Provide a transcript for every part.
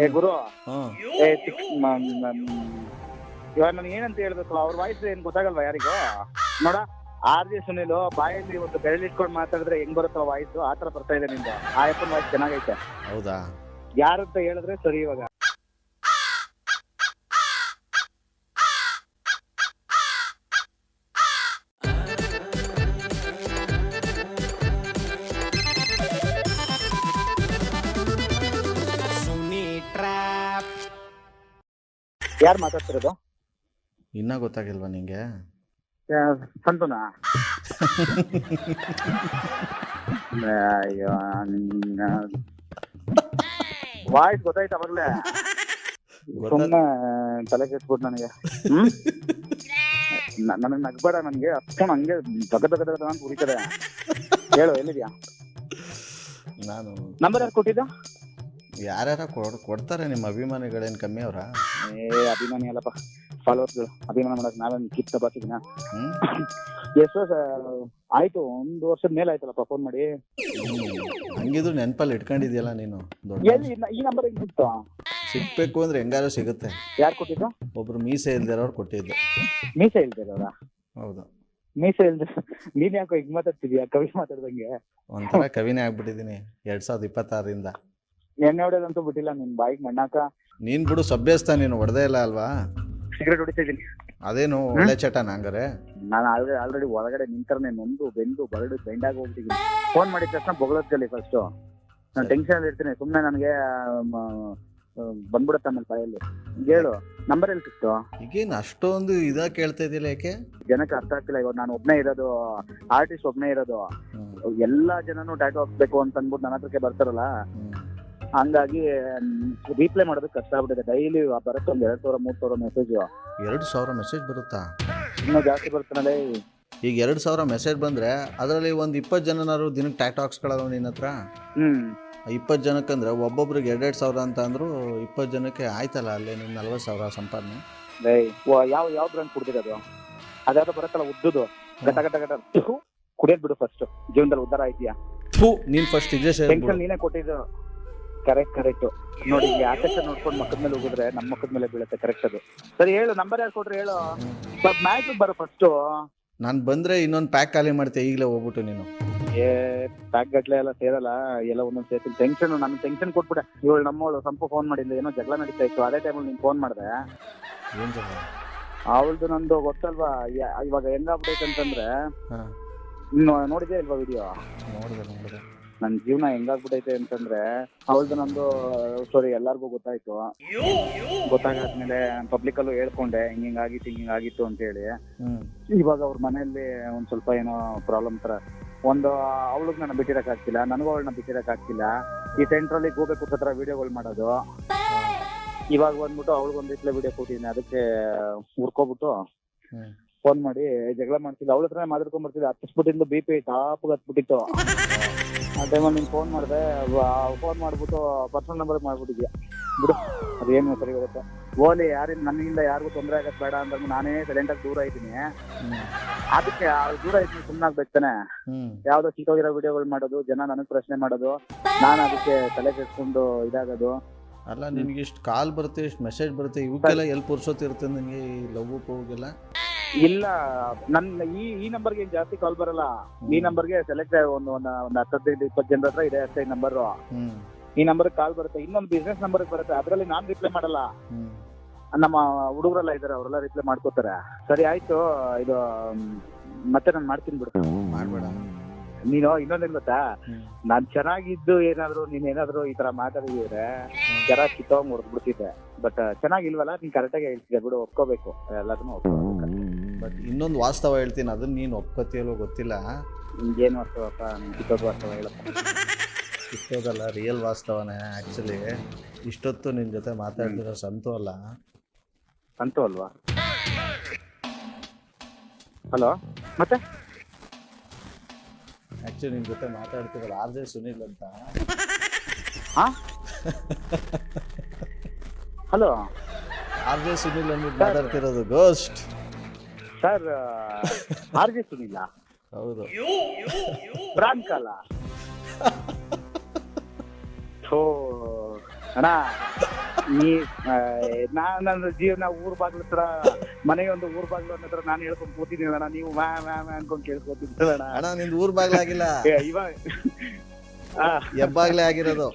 ಏ ಗುರು ಹಾಂ ಏ ಇವಾಗ ನಾನು ಏನಂತ ಹೇಳ್ಬೇಕು, ಅವ್ರ ವಾಯ್ಸ್ ಏನ್ ಗೊತ್ತಾಗಲ್ವಾ ಯಾರಿಗೂ? ನೋಡ ಆರ್ ಜೆ ಸುನಿಲ್ ಬಾಯಲ್ಲಿ ಒಂದು ಬೆರಳಿಟ್ಕೊಂಡು ಮಾತಾಡಿದ್ರೆ ಹೆಂಗ್ ಬರುತ್ತೋ ವಾಯ್ಸ್, ಆ ತರ ಬರ್ತಾ ಇದೆ ನಿಂದು. ಆ ಅಪ್ಪನ ವಾಯ್ಸ್ ಚೆನ್ನಾಗೈತೆ. ಹೌದಾ? ಯಾರಂತ ಹೇಳಿದ್ರೆ ಸರಿ. ಇವಾಗ ಯಾರು ಮಾತಾಡ್ತಿರೋದು? ಇನ್ನೂ ಗೊತ್ತಾಗಿಲ್ವಾ ನಿಂಗೆ? ಸಂತನಾ? ಅಯ್ಯೋ ವಾಯ್ಸ್ ಗೊತ್ತಾಯ್ತು ಅವಾಗಲೇ. ಸುಮ್ಮನೆ ತಲೆ ಕೆಡ್ಸ್ಬಿಟ್ಟು ನನಗೆ. ನನಗೆ ನಗ್ಬೇಡ, ನನಗೆ ಅಷ್ಟೊಂದು ಹಂಗೆ ದಗ ಅಂತ ಉರಿತದೆ. ಹೇಳು, ಎಲ್ಲಿದ್ಯಾ? ನಾನು ನಂಬರ್ ಯಾರು ಕೊಟ್ಟಿದ್ದ? ಯಾರ್ಯಾರ ಕೊಡ್ತಾರೆ ನಿಮ್ಮ ಅಭಿಮಾನಿಗಳೇನು ಕಮ್ಮಿ ಅವರ? ಅಭಿಮಾನಿ ಅಲ್ಲಪ್ಪ, ಫಾಲೋವರ್ಸ್ಗಳು. ಅಭಿಮಾನ ಮಾಡಕ್ ನಾವೇನು ಕಿತ್ತ ಬಾಕಿನ. ಎಷ್ಟು ವರ್ಷ ಆಯ್ತು? 1 ವರ್ಷದ ಮೇಲೆ ಆಯ್ತಲ್ಲಪ್ಪ ಫೋನ್ ಮಾಡಿ. ಹಂಗಿದ್ರು ನೆನಪಲ್ಲಿ ಇಟ್ಕೊಂಡಿದ್ಯಲ್ಲ ನೀನು. ಎಲ್ಲಿ ಈ ನಂಬರ್ ಹೆಂಗ್ ಸಿಕ್ತು? ಸಿಗ್ಬೇಕು ಅಂದ್ರೆ ಹೆಂಗಾರು ಸಿಗುತ್ತೆ. ಯಾರು ಕೊಟ್ಟಿದ್ದು? ಒಬ್ರು ಮೀಸೆ ಇಲ್ದಿರೋರು ಕೊಟ್ಟಿದ್ದು. ಮೀಸೆ ಇಲ್ದಿರೋರ? ಹೌದು. ಮೀಸೆ ಇಲ್ದ ನೀನ್ ಯಾಕೋ ಈಗ ಮಾತಾಡ್ತಿದ್ಯಾ ಕವಿ ಮಾತಾಡ್ದಂಗೆ? ಒಂಥರ ಕವಿನೇ ಆಗ್ಬಿಟ್ಟಿದೀನಿ 2026ರಿಂದ. ಎಣ್ಣೆ ಹೊಡೆದಂತೂ ಬಿಟ್ಟಿಲ್ಲ ನಿನ್ ಬಾಯಿಗೆ ಮಣ್ಣಾಕ. ನೀನ್ ಬಿಡು, ಸಭ್ಯಸ್ಥ, ನೀನು ಹೊಡೆದೇ ಇಲ್ಲ ಅಲ್ವಾ? ಸಿಗರೇಟ್ ಹೊಡಿತಾ ಇದ್ದೀನಿ. ಅದೇನು ಒಳ್ಳೆ ಚಟನ ಹಂಗಾರೆ? ನಾನು ಆಲ್ರೆಡಿ ಒಳಗಡೆ ನಿಂತರನೆ ನೊಂದು ಬೆಂದು ಬರಡು ಬೆಂಡಾಗಿ ಹೋಗ್ತಿದ್ದೀನಿ. ಫೋನ್ ಮಾಡಿದ ತಕ್ಷಣ ಬೊಗಳೋದ್ಗಲ್ಲಿ ಫಸ್ಟ್ ನಾನು ಟೆನ್ಷನ್ ಅಲ್ಲಿ ಇರ್ತೀನಿ. ಸುಮ್ಮನೆ ನನಗೆ ಬಂದ್ಬಿಡುತ್ತೆ ಆಮೇಲೆ ಬಾಯಲ್ಲಿ. ಹೇಳು, ನಂಬರ್ ಎಲ್ಲಿ ಸಿಕ್ತು? ಈಗೇನು ಅಷ್ಟೊಂದು ಇದಾಗ ಕೇಳ್ತಾ ಇದ್ದಿಲ್ಲ, ಯಾಕೆ? ಜನಕ್ಕೆ ಅರ್ಥ ಆಗ್ತಿಲ್ಲ. ಇವಾಗ ನಾನು ಒಬ್ನೇ ಇರೋದು, ಆರ್ಟಿಸ್ಟ್ ಒಬ್ನೇ ಇರೋದು. ಎಲ್ಲಾ ಜನನು ಟ್ಯಾಟೂ ಹಾಕ್ಬೇಕು ಅಂತ ಅಂದ್ಬಿಟ್ಟು ನನ್ನ ಹತ್ರಕ್ಕೆ ಬರ್ತಾರಲ್ಲ, ಹಂಗಾಗಿ ರೀಪ್ಲೈ ಮಾಡೋದಕ್ಕೆ ಕಷ್ಟ ಆಗ್ಬಿಟ್ಟಿದೆ. ಡೈಲಿ ಬರುತ್ತೆ ಒಂದು 2,000-3,000 ಮೆಸೇಜ್. 2,000 ಮೆಸೇಜ್ ಬರುತ್ತಾ? ಇನ್ನೂ ಜಾಸ್ತಿ ಬರ್ತಾನಲ್ಲ. ಈಗ 2,000 ಮೆಸೇಜ್ ಬಂದ್ರೆ ಅದರಲ್ಲಿ ಒಂದು 20 ಜನನಾರು ದಿನಕ್ಕೆ ಟ್ಯಾಟೂ ಹಾಕ್ಸ್ಕೊಳ್ಳೋ ನಿನ್ನ ಹತ್ರ. 20 ಜನಕ್ಕಂದ್ರೆ ಒಬ್ಬೊಬ್ರಿಗೆ 2,000 ಅಂತ ಅಂದ್ರು 20 ಜನಕ್ಕೆ ಆಯ್ತಲ್ಲ, ಅಲ್ಲೇ ನಿನ್ನ 40,000 ಸಂಪಾದನೆ. ಯಾವ ಬ್ರ್ಯಾಂಡ್ ಕುಡ್ದಿರೋದು? ಅದಾದ್ರೂ ಬರುತ್ತಲ್ಲ ಉದ್ದುದು, ಗಟ ಗಟ ಗಟ ಕುಡಿಯೋದ್ ಬಿಡು ಫಸ್ಟ್. ಜೀವನದಲ್ಲಿ ಉದ್ದಾರ ಆಯ್ತೀಯಾ? ನೀನ್ ಫಸ್ಟ್ ಟೆನ್ಷನ್ ನೀನೇ ಕೊಟ್ಟಿದ್ದು. ಕರೆಕ್ಟ್ ನೋಡಿ, ಆಕಾಶ ನೋಡ್ಕೊಂಡು ಮಕ್ಕದ ಮೇಲೆ ಹೋಗಿದ್ರೆ ನಮ್ಮ ಮಕ್ಕದ ಮೇಲೆ ಬೀಳುತ್ತೆ. ಕರೆಕ್ಟ್ ಅದು. ಸರಿ, ಹೇಳು, ನಂಬರ್ ಯಾರು ಕೊಟ್ರಿ ಹೇಳು. ಮ್ಯಾಚ್ ಬರೋ ಫಸ್ಟ್. ನಾನು ಬಂದ್ರೆ ಇನ್ನೊಂದು ಪ್ಯಾಕ್ ಖಾಲಿ ಮಾಡ್ತೆ ಈಗಲೇ ಹೋಗ್ಬಿಟ್ಟು. ನೀನು ಪ್ಯಾಕ್ ಗಟ್ಲೆ ಎಲ್ಲ ಸೇರಲ್ಲ, ಎಲ್ಲ ಒಂದೊಂದು ಸೇರ್ತೀನಿ. ಟೆನ್ಷನ್, ನನ್ ಟೆನ್ಷನ್ ಕೊಟ್ಬಿಟ್ಟೆ. ಇವಳು ನಮ್ಮವಳು ಸಂಪು ಫೋನ್ ಮಾಡಿಲ್ಲ, ಏನೋ ಜಗಳ ನಡೀತಾ ಇತ್ತು. ಅದೇ ಟೈಮಲ್ಲಿ ನೀನ್ ಫೋನ್ ಮಾಡಿದೆ. ಏನ್ ಜಗಳ? ಅವಳ್ದು ನಂದು ಗೊತ್ತಲ್ವಾ ಇವಾಗ ಹೆಂಗಾಗ್ಬಿಟ್ಟೈತೆ ಅಂತಂದ್ರೆ. ನೋಡಿದ್ಯಾ ಇಲ್ವಾ ವಿಡಿಯೋ? ನೋಡಿದೆ. ನನ್ನ ಜೀವನ ಹೆಂಗಾಗ್ಬಿಟ್ಟೈತೆ ಅಂತಂದ್ರೆ, ಅವಳ್ದು ನಂದು ಸ್ಟೋರಿ ಎಲ್ಲಾರ್ಗು ಗೊತ್ತಾಯ್ತು. ಗೊತ್ತಾಗಾದ್ಮೇಲೆ ಪಬ್ಲಿಕ್ ಅಲ್ಲೂ ಹೇಳ್ಕೊಂಡೆ ಹಿಂಗಿಂಗಾಗಿತ್ತು ಅಂತ ಹೇಳಿ. ಇವಾಗ ಅವ್ರ ಮನೆಯಲ್ಲಿ ಒಂದ್ ಸ್ವಲ್ಪ ಏನೋ ಪ್ರಾಬ್ಲಮ್ ತರ. ಒಂದು ಅವಳಿಗೆ ನನ್ನ ಬಿಟ್ಟಿರಕ್ ಆಗ್ತಿಲ್ಲ, ನನಗೂ ಅವಳನ್ನ ಬಿಟ್ಟಿರಕ್ ಆಗ್ತಿಲ್ಲ. ಈ ಸೆಂಟ್ರಲ್ಲಿ ಗೂಬೆ ಕೂತ್ರ ವಿಡಿಯೋಗಳು ಮಾಡೋದು. ಇವಾಗ ಬಂದ್ಬಿಟ್ಟು ಅವಳಿಗೊಂದು ರಿಪ್ಲೈ ವಿಡಿಯೋ ಕೊಟ್ಟಿದ್ದೀನಿ. ಅದಕ್ಕೆ ಹುರ್ಕೊಬಿಟ್ಟು ಫೋನ್ ಮಾಡಿ ಜಗಳ ಮಾಡ್ತಿದ್ದೆ. ಅವಳ ಹತ್ರನೇ ಮಾತಾಡ್ಕೊಂಡ್ ಬರ್ತಿದ್ದೆ. ಹತ್ತಿಸ್ಬಿಟ್ಟಿದ್ದು BP ಟಾಪ್ಗೆ ಹತ್ಬಿಟ್ಟಿತ್ತು. ಆ ಟೈಮಲ್ಲಿ ನೀನು ಫೋನ್ ಮಾಡಿದೆ. ಫೋನ್ ಮಾಡ್ಬಿಟ್ಟು ಪರ್ಸನಲ್ ನಂಬರ್ ಮಾಡ್ಬಿಟ್ಟಿದ್ಯಾ. ಬಿಡು, ಅದೇನು ಸರಿ ಹೋಗುತ್ತೆ. ಓಲಿ, ನನ್ನಿಂದ ಯಾರಿಗೂ ತೊಂದರೆ ಆಗತ್ ಬೇಡ ಅಂತ ನಾನೇ ಸೈಲೆಂಟಾಗಿ ದೂರ ಇದ್ದೀನಿ. ಅದಕ್ಕೆ ದೂರ ಇದ್ದೀನಿ, ಸುಮ್ಮನಾಗ್ಬೇಕು ತಾನೆ. ಯಾವ್ದೋ ಚಿಕ್ಕೋಗಿರೋ ವಿಡಿಯೋಗಳು ಮಾಡೋದು, ಜನ ನನಗ್ ಪ್ರಶ್ನೆ ಮಾಡೋದು, ನಾನು ಅದಕ್ಕೆ ತಲೆ ಕೆಡ್ಸ್ಕೊಂಡು ಇದಾಗೋದು. ಅಲ್ಲ, ನಿನ್ಗೆ ಇಷ್ಟು ಕಾಲ್ ಬರುತ್ತೆ, ಇಷ್ಟು ಮೆಸೇಜ್ ಬರುತ್ತೆ, ಇವಕ್ಕೆಲ್ಲ ಎಲ್ಲಿ ಪುರ್ಸೋತಿರುತ್ತೆ ನಿನಗೆ? ಈ ಲವ್ ಹೋಗಿಲ್ಲ? ಇಲ್ಲ, ನನ್ನ ಈ ನಂಬರ್ಗೆ ಜಾಸ್ತಿ ಕಾಲ್ ಬರಲ್ಲ. ಈ ನಂಬರ್ಗೆ ಸೆಲೆಕ್ಟ್ ಒಂದು 15-20 ಜನರ ಹತ್ರ ಇದೆ ಅಷ್ಟೇ ಈ ನಂಬರ್. ಈ ನಂಬರ್ ಕಾಲ್ ಬರುತ್ತೆ. ಇನ್ನೊಂದು ಬಿಸ್ನೆಸ್ ನಂಬರ್ ಬರುತ್ತೆ, ಅದ್ರಲ್ಲಿ ನಾನ್ ರಿಪ್ಲೈ ಮಾಡಲ್ಲ. ನಮ್ಮ ಹುಡುಗರೆಲ್ಲ ಇದಾರೆ, ಅವರೆಲ್ಲ ರಿಪ್ಲೈ ಮಾಡ್ಕೋತಾರೆ. ಸರಿ ಆಯ್ತು, ಇದು ಮತ್ತೆ ನಾನು ಮಾಡ್ತೀನಿ ಬಿಡು. ಮಾಡ್ಬೇಡ. ನೀನು ಇನ್ನೊಂದೇನ್ ಗೊತ್ತಾ, ನಾನ್ ಚೆನ್ನಾಗಿದ್ದು ನೀನೇನಾದ್ರು ಈ ತರ ಮಾತಾಡಿದ್ರೆ ಚೆನ್ನಾಗಿ ಕಿತ್ತೋಗ್ ಹೊಡೆದ್ಬಿಡ್ತಿದ್ದೆ. ಬಟ್ ಚೆನ್ನಾಗಿಲ್ವಲ್ಲ, ನೀನ್ ಕರೆಕ್ಟಾಗಿ ಹೇಳ್ತಿದ್ದೆ ಬಿಡು, ಒಪ್ಕೋಬೇಕು, ಎಲ್ಲದನ್ನು ಒಪ್ಕೋಬೇಕು. ಬಟ್ ಇನ್ನೊಂದು ವಾಸ್ತವ ಹೇಳ್ತೀನಿ, ಅದನ್ನ ನೀನು ಒಪ್ಕೋತಿಯಲ್ಲೋ ಗೊತ್ತಿಲ್ಲ. ಏನು ವಾಸ್ತವಪ್ಪ? ಕಿತ್ತೋದ್ ವಾಸ್ತವ ಹೇಳಪ್ಪ. ಕಿತ್ತೋದಲ್ಲ, ರಿಯಲ್ ವಾಸ್ತವನೇ. ಆ್ಯಕ್ಚುಲಿ ಇಷ್ಟೊತ್ತು ನಿನ್ನ ಜೊತೆ ಮಾತಾಡ್ತಿರೋ ಸಂತು ಅಲ್ಲ. ಸಂತು ಅಲ್ವಾ? ಹಲೋ, ಮತ್ತೆ ಆ್ಯಕ್ಚುಲಿ ನಿನ್ನ ಜೊತೆ ಮಾತಾಡ್ತಿರೋದು RJ ಸುನಿಲ್ ಅಂತ. ಹಲೋ, RJ ಸುನಿಲ್ ಅಂದ್ಬಿಟ್ಟು ಮಾತಾಡ್ತಿರೋದು. Ghost sir, RJ ಸುನಿಲ್ಲ? ಹೌದು. ಬ್ರಾಂಕ್ ಅಲ್ಲ? ಅಣ್ಣ ನೀ ನನ್ನ ಜೀವನ ಊರ್ ಬಾಗ್ಲ ಹತ್ರ ಮನೆಯೊಂದು ಊರ್ ಬಾಗ್ಲು ಅನ್ನೋ ಹತ್ರ ನಾನು ಹೇಳ್ಕೊಂಡ್ ಕೂತಿದ್ದೀನಿ ಅಣ್ಣ, ನೀವು ಮ್ಯಾ ಮ್ಯಾ ಮ್ಯಾ ಅನ್ಕೊಂಡ್ ಕೇಳ್ಕೊತಿದ್ದೀರ ಅಣ್ಣ. ಅಣ್ಣ ನಿಂದು ಊರ್ ಬಾಗ್ಲ ಆಗಿಲ್ಲ, ಇವಾಗ ಹೆಬ್ಬಾಗ್ಲೇ ಆಗಿರೋದು.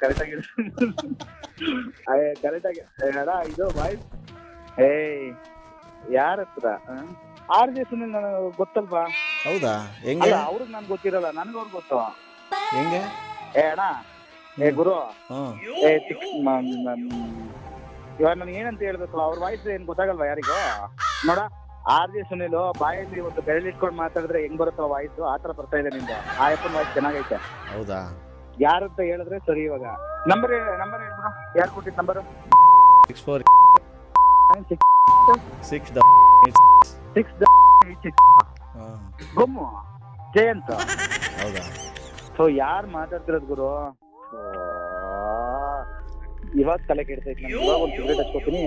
ಕರೆಕ್ಟಾಗಿ ಕರೆಕ್ಟಾಗಿ ಅಣ್ಣ ಇದು ವಾಯ್ಸ್ ಯಾರ ಹತ್ರ RJ ಸುನಿಲ್ ನನಗೆ ಗೊತ್ತಲ್ವಾ? ಹೌದಾ? ಹೆಂಗೆ? ಅವ್ರಿಗೆ ನನ್ಗೆ ಗೊತ್ತಿರಲ್ಲ, ನನಗೆ ಅವ್ರಿಗೆ ಗೊತ್ತು. ಹೆಂಗೆ? ಅಣ್ಣ ಗುರು ಹ್ಮ್ ಇವಾಗ ನನಗೆ ಏನಂತ ಹೇಳ್ಬೇಕು, ಅವ್ರ ವಾಯ್ಸ್ ಏನ್ ಗೊತ್ತಾಗಲ್ವಾ ಯಾರಿಗೂ? ನೋಡ RJ ಸುನಿಲ್ ಬಾಯಲ್ಲಿ ಒಂದು ಬೆರಳಿಟ್ಕೊಂಡು ಮಾತಾಡಿದ್ರೆ ಹೆಂಗ್ ಬರುತ್ತೋ ವಾಯ್ಸ್, ಆತರ ಬರ್ತಾ ಇದೆ ನಿಂದ. ಆ ಅಪ್ಪನ ವಾಯ್ಸ್ ಚೆನ್ನಾಗೈತೆ. ಹೌದಾ? ಯಾರಂತ ಹೇಳಿದ್ರೆ ಸರಿ. ಇವಾಗ ನಂಬರ್ ಹೇಳ್ಬಿಡು, ಯಾರು ಕೊಟ್ಟಿದ್ ನಂಬರ್? 64 ಗೊಮ್ಮು ಜಯಂತ್. ಹೌದಾ? ಸೊ ಯಾರು ಮಾತಾಡ್ತಿರೋದು ಗುರು? ಇವಾಗ ತಲೆ ಕೆಡ್ತೈತಿ. ಇವಾಗ ಒಂದು ಸಿಗರೇಟ್ ಹಚ್ಕೋತೀನಿ.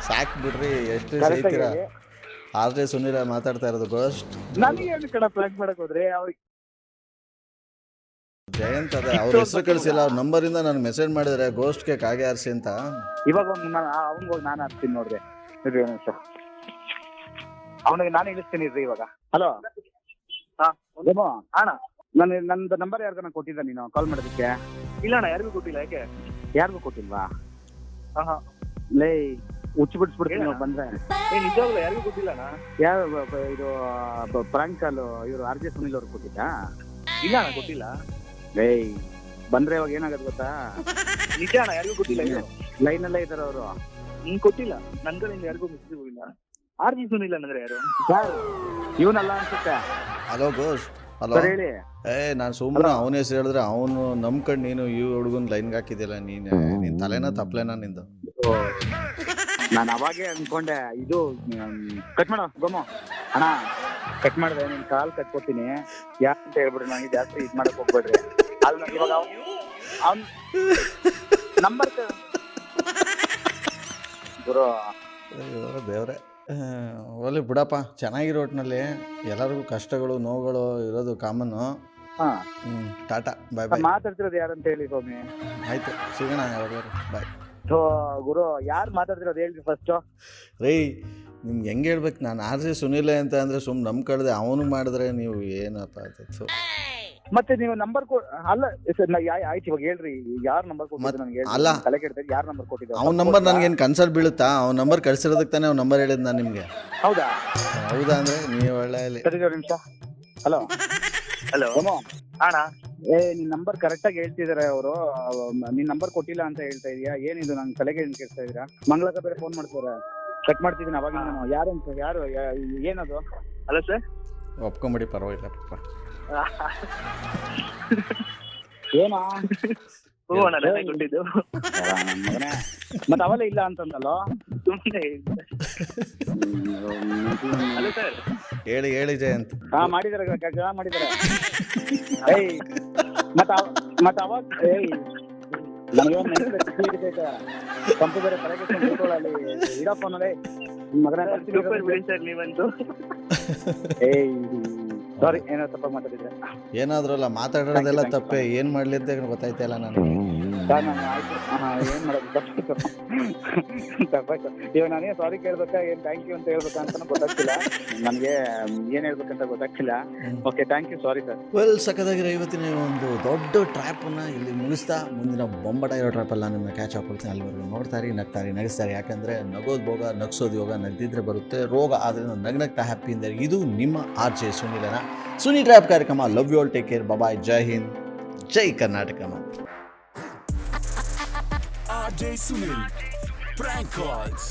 ಸಾಕ್ ಬಿಡ್ರಿ, ಎಷ್ಟು ಸೈತೀರಾ? RJ ಸುನಿಲ್ ಮಾತಾಡ್ತಾ ಇರೋದು ಗೋಸ್ಟ್. ನನಗೆ ಏನು ಕಡೆ ಪ್ಲಾನ್ ಮಾಡಕ್ ಹೋದ್ರೆ ಅವ್ರಿಗೆ ಜಯಂತ್ ಅದೇ ಅವ್ರ ಹೆಸರು ಕಳಿಸಿಲ್ಲ, ಅವ್ರ ನಂಬರಿಂದ ನಾನು ಮೆಸೇಜ್ ಮಾಡಿದ್ರೆ ಗೋಸ್ಟ್ಗೆ ಕಾಗೆ ಆರಿಸಿ ಅಂತ. ಇವಾಗ ಅವ್ನಿಗೆ ಹೋಗಿ ನಾನು ಹಾಕ್ತೀನಿ ನೋಡ್ರಿ. ಅವನಿಗೆ ನಾನು ಇಳಿಸ್ತೀನಿ ಇರ್ರಿ ಇವಾಗ. ಹಲೋ ಅಣ್ಣ, ನಂದು ನಂಬರ್ ಯಾರಿಗಾನ ಕೊಟ್ಟಿದ್ದ ನೀನು ಕಾಲ್ ಮಾಡೋದಕ್ಕೆ? ಇಲ್ಲ ಅಣ್ಣ, ಯಾರಿಗೂ ಕೊಟ್ಟಿಲ್ಲ. ಯಾಕೆ? ಯಾರಿಗೂ ಕೊಟ್ಟಿಲ್ವಾ? ಲೇ ಹುಚ್ಚು ಬಿಡಿಸ್ಬಿಡ್ತೀನಿ ನಾವು ಬಂದ್ರೆ. ನಿಜವಾಗ್ಲೂ ಯಾರಿಗೂ ಕೊಟ್ಟಿಲ್ಲ ಅಣ್ಣ. ಯಾರು ಇದು ಪ್ರಾಂಕ್ ಕಾಲು ಇವರು RJ ಸುನಿಲ್ ಅವ್ರಿಗೆ ಕೊಟ್ಟಿದ್ದ? ಇಲ್ಲ ಅಣ್ಣ, ಕೊಟ್ಟಿಲ್ಲ. ಲೇ ಬಂದ್ರೆ ಇವಾಗ ಏನಾಗದು ಗೊತ್ತಾ? ನಿಜ ಅಣ್ಣ, ಯಾರಿಗೂ ಕೊಟ್ಟಿಲ್ಲ. ಲೈನ್ ಅಲ್ಲೇ ಇದಾರೆ ಅವರು. ಕೊಟ್ಟಿಲ್ಲ ನನ್ ಕಡೆಯಿಂದ ಯಾರಿಗೂ ಮೆಸೇಜ್ ಹೋಗಿಲ್ಲ. RJ ಸುನಿಲ್ ಅಂದ್ರೆ ಯಾರು? ಇವನಲ್ಲ ಅನ್ಸುತ್ತೆ. Hello ghost. ಹಲೋ ಹೇಳಿ. ನಾನು ಸುಮ್ಮನೆ ಅವನ ಹೆಸರು ಹೇಳಿದ್ರೆ ಅವನು ನಂಬ್ಕೊಂಡು ನೀನು ಈ ಹುಡುಗನ್ ಲೈನ್ಗೆ ಹಾಕಿದ್ಯಲ್ಲ, ನಿನ್ ತಲೆನ ತಪ್ಲೇನಾ ನಿಂದು? ನಾನು ಅವಾಗೇ ಅನ್ಕೊಂಡೆ ಇದು ಕಟ್ ಮಾಡ ಗೊಮ್ಮ ಅಣ್ಣ. ಕಟ್ ಮಾಡಿದೆ, ನಿನ್ ಕಾಲ್ ಕಟ್ಕೊತೀನಿ ಯಾಕಂತ ಹೇಳ್ಬಿಡ್ರಿ. ನನಗೆ ಜಾಸ್ತಿ ಇದು ಮಾಡಕ್ ಹೋಗ್ಬೇಡ್ರಿ. ಅಲ್ಲಿ ಇವಾಗ ಅವ್ನ್ ನಂಬರ್ ಗುರು. ಅಯ್ಯೋ ದೇವ್ರೆ, ಒಳ್ಳೆ ಬಿಡಪ್ಪ. ಚೆನ್ನಾಗಿರೋ ಒಟ್ಟಿನಲ್ಲಿ ಎಲ್ಲರಿಗೂ ಕಷ್ಟಗಳು ನೋವುಗಳು ಇರೋದು ಕಾಮನ್ನು. ಟಾಟಾ, ಬಾಯ್ ಬಾಯ್. ಮಾತಾಡ್ತಿರೋದು ಯಾರಂತ ಹೇಳಿ ಸ್ವಾಮಿ. ಆಯ್ತು, ಸಿಗೋಣ ಯಾವಾಗಾದ್ರು. ಬಾಯ್. ಗುರು ಯಾರು ಮಾತಾಡ್ತಿರೋದು ಹೇಳ್ರಿ ಫಸ್ಟ್. ರೀ ನಿಮ್ಗೆ ಹೆಂಗೆ ಹೇಳ್ಬೇಕು, ನಾನು RJ ಸುನಿಲ್ ಅಂತ ಅಂದರೆ ಸುಮ್ಮನೆ ನಂಬ್ಕಳ್ದೆ. ಅವನು ಮಾಡಿದ್ರೆ ನೀವು ಏನಪ್ಪ ಆಯ್ತು. ಮತ್ತೆ ನೀವು ನಂಬರ್ ಅಲ್ಲ ಆಯ್ತು, ಇವಾಗ ಹೇಳ್ರಿ ಯಾರು ನಂಬರ್ ಕೊಟ್ಟಿದ್ದು ನನಗೆ? ಅಲ್ಲ, ತಲೆ ಕೆಡ್ತೈತೆ. ಯಾರು ನಂಬರ್ ಕೊಟ್ಟಿದ್ದು? ಅವ್ನ ನಂಬರ್ ನನಗೇನು ಕನ್ಸಲ್ಟ್ ಬೀಳುತ್ತಾ? ಅವ್ನ ನಂಬರ್ ಕಳ್ಸಿರೋದಕ್ಕೆ ತಾನೇ ಅವ್ನ ನಂಬರ್ ಹೇಳಿದ್ ನಾನು ನಿಮಗೆ. ಹೌದಾ? ಹೌದಾ ಅಂದ್ರೆ ನೀವು ಒಳ್ಳೆ ಸರಿ ನಿಮಿಷ. ಹಲೋ ಹಲೋ ಅಣ್ಣ, ನಿನ್ ನಂಬರ್ ಕರೆಕ್ಟ್ ಆಗಿ ಹೇಳ್ತಿದಾರೆ ಅವರು. ನಿನ್ ನಂಬರ್ ಕೊಟ್ಟಿಲ್ಲ ಅಂತ ಹೇಳ್ತಾ ಇದೀಯಾ? ಏನಿದು ನಂಗೆ ತಲೆಗೆ ಕೇಳ್ತಾ ಇದೀರಾ? ಮಂಗಳಕ ಬೇರೆ ಫೋನ್ ಮಾಡ್ತಾರೆ. ಕಟ್ ಮಾಡ್ತಿದ್ದೀನಿ ಅವಾಗ. ನಾನು ಯಾರು ಅಂತ ಯಾರು ಏನದು? ಅಲ್ಲ ಸರ್, ಒಪ್ಕೊಂಬಿಡಿ, ಪರವಾಗಿಲ್ಲ ಪಾಪ. ಏನಾ ಮತ್ತೆ ಅವೆಲ್ಲ ಇಲ್ಲ ಅಂತಂದಲ್ಲ. ಹೇಳಿ ಹೇಳಿ ಜಯಂತ್. ಮಾಡಿದಾರೆ ಮಾಡಿದಾರೆ. ಮತ್ತ ಅವಾಗ ಕಂಪು ಬೇರೆ ತಲೆಗೆ ಅಲ್ಲಿ ಇಡೋ ಫೋನಲ್ಲಿ ಮಗನ ನೀವಂತೂ. ಸಾರಿ, ಏನೋ ತಪ್ಪ ಮಾತಾಡಿದ್ರೆ. ಏನಾದ್ರಲ್ಲ ಮಾತಾಡೋದೆಲ್ಲ ತಪ್ಪೆ. ಏನ್ ಮಾಡ್ಲಿ ಅಂತ ಗೊತ್ತಾಯ್ತಾ ಇಲ್ಲ ನಾನು. ಏನ್ ಮಾಡೋದು, ತಪ್ಪಾಯ್ತು. ಇವಾಗ ನಾನೇ ಸಾರಿ ಕೇಳ್ಬೇಕಾ ಏನ್ ಥ್ಯಾಂಕ್ ಯು ಅಂತ ಹೇಳ್ಬೇಕಾ ಅಂತ ಗೊತ್ತಾಗ್ತಿಲ್ಲ ನನಗೆ. ಏನ್ ಹೇಳ್ಬೇಕಂತ ಗೊತ್ತಾಗ್ತಿಲ್ಲ. Okay, thank you, sorry sir. Well, ಸಖತ್ತಾಗಿರೋ ಇವತ್ತಿನ ಒಂದು ದೊಡ್ಡ ಟ್ರ್ಯಾಪನ್ನು ಇಲ್ಲಿ ಮುಗಿಸ್ತಾ ಮುಂದಿನ ಬೊಂಬಟ ಇರೋ ಟ್ರ್ಯಾಪಲ್ಲ ನಿಮ್ಮನ್ನ ಕ್ಯಾಚ್ ಹಾಕೊಳ್ತೀನಿ. ಅಲ್ಲಿವರೆಗೂ ನೋಡ್ತಾರೆ, ನಗ್ತಾರೆ, ನಗಿಸ್ತಾರೆ. ಯಾಕಂದರೆ ನಗೋದು ಭೋಗ, ನಗ್ಸೋದು ಯೋಗ, ನಗ್ದಿದ್ರೆ ಬರುತ್ತೆ ರೋಗ. ಆದ್ದರಿಂದ ನಗ್ನಗ್ತಾ ಹ್ಯಾಪಿಯಿಂದ ಇದು ನಿಮ್ಮ RJ ಸುನಿಲನ ಸುನಿ ಟ್ರ್ಯಾಪ್ ಕಾರ್ಯಕ್ರಮ. Love you all, take care, bye, ಜೈ ಹಿಂದ್, ಜೈ Karnataka. RJ Sunil, prank calls.